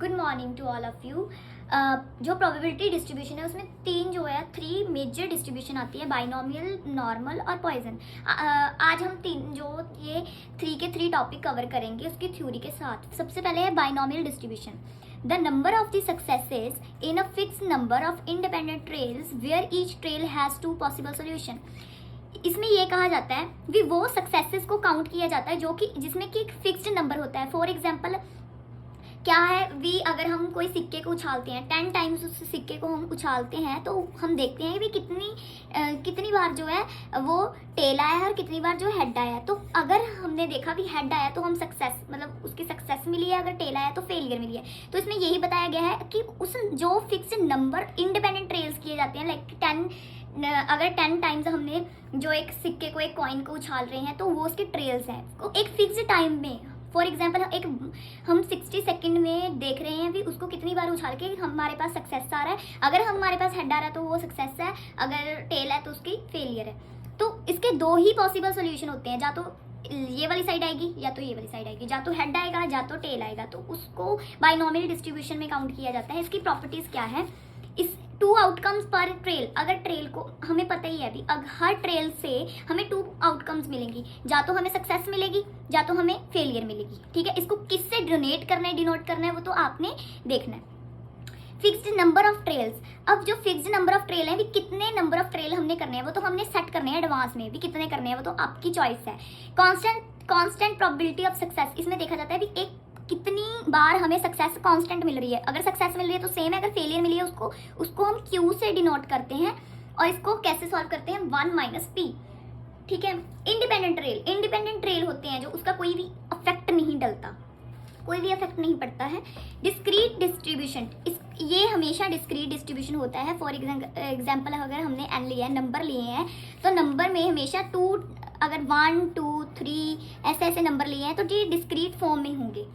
Good morning to all of you. जो probability distribution है उसमें थ्री मेजर डिस्ट्रीब्यूशन आती है, बाइनोमियल, नॉर्मल और पॉइजन। आज हम ये थ्री टॉपिक कवर करेंगे उसकी थ्योरी के साथ। सबसे पहले है binomial distribution. The number of the successes in a fix number of independent trials where each trial has two possible solution. इसमें यह कहा जाता है कि वो सक्सेसेस को काउंट किया जाता है जो कि जिसमें कि एक फिक्स्ड नंबर होता है। फॉर एग्जांपल क्या है अगर हम कोई सिक्के को उछालते हैं 10 टाइम्स, उस सिक्के को हम उछालते हैं तो हम देखते हैं कि कितनी बार जो है वो टेल आया है और कितनी बार जो हेड आया है। तो अगर हमने देखा कि हेड आया तो हम सक्सेस, मतलब उसकी सक्सेस मिली है, अगर टेल आया तो फेलियर मिली है। तो इसमें यही बताया गया है कि उस जो फिक्स्ड नंबर इंडिपेंडेंट ट्रेल्स किए जाते हैं, लाइक 10, अगर 10 टाइम्स हमने जो एक सिक्के को, एक कॉइन को उछाल रहे हैं तो वो उसके ट्रेल्स हैं एक फिक्स्ड टाइम में। फॉर एग्जाम्पल हम 60 सेकेंड में देख रहे हैं भी उसको कितनी बार उछाल के हमारे पास सक्सेस आ रहा है। अगर हमारे पास हेड आ रहा है तो वो सक्सेस है, अगर टेल है तो उसकी फेलियर है। तो इसके दो ही पॉसिबल सोल्यूशन होते हैं, या तो ये वाली साइड आएगी या तो ये वाली साइड आएगी, या तो हेड आएगा या तो टेल आएगा। तो उसको बाइनोमियल डिस्ट्रीब्यूशन में काउंट किया जाता है। इसकी प्रॉपर्टीज क्या है? इस 2 आउटकम्स पर ट्रेल, अगर ट्रेल को हमें पता ही है अभी, हर ट्रेल से हमें 2 आउटकम्स मिलेंगी, या तो हमें सक्सेस मिलेगी या तो हमें फेलियर मिलेगी। ठीक है, इसको किससे डिनोट करना है वो तो आपने देखना है। Fixed number of trails. अब जो फिक्स्ड नंबर ऑफ ट्रेल है भी कितने नंबर ऑफ ट्रेल हमने करने हैं वो तो हमने सेट करने हैं एडवांस में, भी कितने करने हैं वो तो आपकी चॉइस है। Constant probability of success. इसमें देखा जाता है भी कितनी बार हमें सक्सेस कांस्टेंट मिल रही है। अगर सक्सेस मिल रही है तो सेम है, अगर फेलियर मिली है उसको हम क्यू से डिनोट करते हैं। और इसको कैसे सॉल्व करते हैं? 1 - p। ठीक है। इंडिपेंडेंट ट्रेल होते हैं जो उसका कोई भी इफेक्ट नहीं डलता, कोई भी इफेक्ट नहीं पड़ता है। डिस्क्रीट डिस्ट्रीब्यूशन, ये हमेशा डिस्क्रीट डिस्ट्रीब्यूशन होता है। फॉर एग्जाम्पल अगर हमने n लिया है, नंबर लिए हैं, तो नंबर में हमेशा 2, अगर 1, 2, 3 ऐसे नंबर लिए हैं तो ये डिस्क्रीट फॉर्म में होंगे।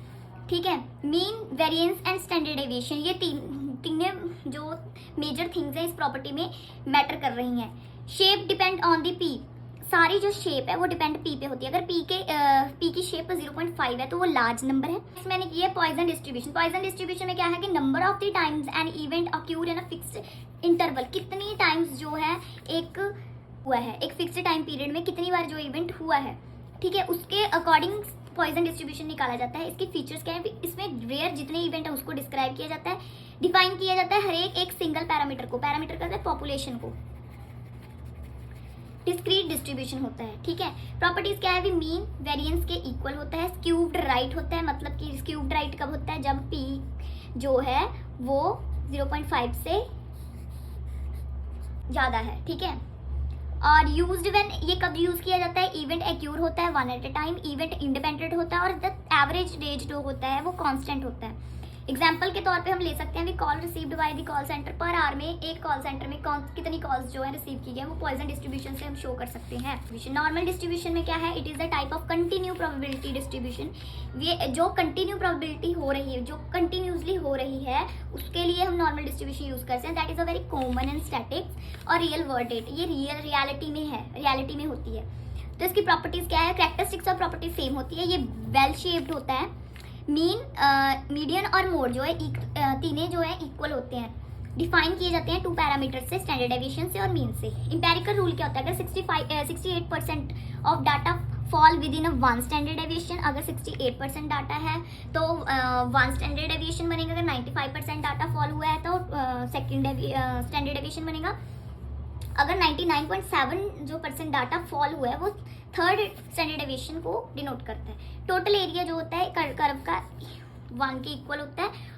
ठीक है। Mean, variance and standard deviation, ये तीनों जो मेजर थिंग्स हैं इस प्रॉपर्टी में मैटर कर रही हैं। Shape depend on the P. सारी जो शेप है वो डिपेंड पी पे होती है। अगर पी की शेप 0.5 है तो वो लार्ज नंबर है। मैंने की है पॉइजन डिस्ट्रीब्यूशन। पॉइजन डिस्ट्रीब्यूशन में क्या है कि number of the times an event occur in a fixed interval, कितनी टाइम्स जो है एक फिक्स्ड टाइम पीरियड में कितनी बार जो इवेंट हुआ है। ठीक है, उसके अकॉर्डिंग पॉइजन डिस्ट्रीब्यूशन निकाला जाता है। इसके फीचर्स क्या है? इसमें रेयर जितने इवेंट है उसको डिस्क्राइब किया जाता है, डिफाइन किया जाता है हर एक सिंगल पैरामीटर को। पैरामीटर करता है पॉपुलेशन को। डिस्क्रीट डिस्ट्रीब्यूशन होता है। ठीक है। प्रॉपर्टीज क्या है? मीन वेरिएंस के इक्वल होता है। स्क्यूब्ड राइट होता है, मतलब कि स्क्यूब्ड राइट कब होता है? जब पी जो है वो 0.5 से ज्यादा है। ठीक है। और यूज्ड व्हेन, ये कब यूज किया जाता है? इवेंट एक्यूर होता है 1 at a time, event independent होता है और द एवरेज रेज जो होता है वो कांस्टेंट होता है। एग्जाम्पल के तौर पे हम ले सकते हैं call received by the call centre. Per hour में एक कॉल सेंटर में कितनी कॉल्स जो है रिसीव की गई है वो पॉइजन डिस्ट्रीब्यूशन से हम शो कर सकते हैं। नॉर्मल डिस्ट्रीब्यूशन में क्या है? It is the type of continue probability distribution. ये जो कंटिन्यू प्रोबेबिलिटी हो रही है, जो कंटिन्यूसली हो रही है, उसके लिए हम नॉर्मल डिस्ट्रीब्यूशन यूज करते हैं। That is a very common in statics और रियल वर्ल्ड डेट। ये रियलिटी में है, रियलिटी में होती है। तो इसकी प्रॉपर्टीज क्या है? कैरेक्टरिस्टिक्स और प्रॉपर्टीज सेम होती है। ये वेल शेप्ड होता है। मीन, मीडियन और मोड जो है तीनों जो है इक्वल होते हैं। डिफाइन किए जाते हैं 2 पैरामीटर से, स्टैंडर्ड डेविएशन से और मीन से। इंपेरिकल रूल क्या होता है? अगर 68% of data fall with in 1 standard deviation, अगर 68% डाटा है तो 1 स्टैंडर्ड डेविएशन बनेगा। अगर 95% डाटा फॉल हुआ है तो सेकेंड स्टैंडर्ड डेविएशन बनेगा। अगर 99.7 जो % डाटा फॉल हुआ है वो 3rd स्टैंडर्ड डेविएशन को डिनोट करता है। टोटल एरिया जो होता है कर्व का 1 के इक्वल होता है।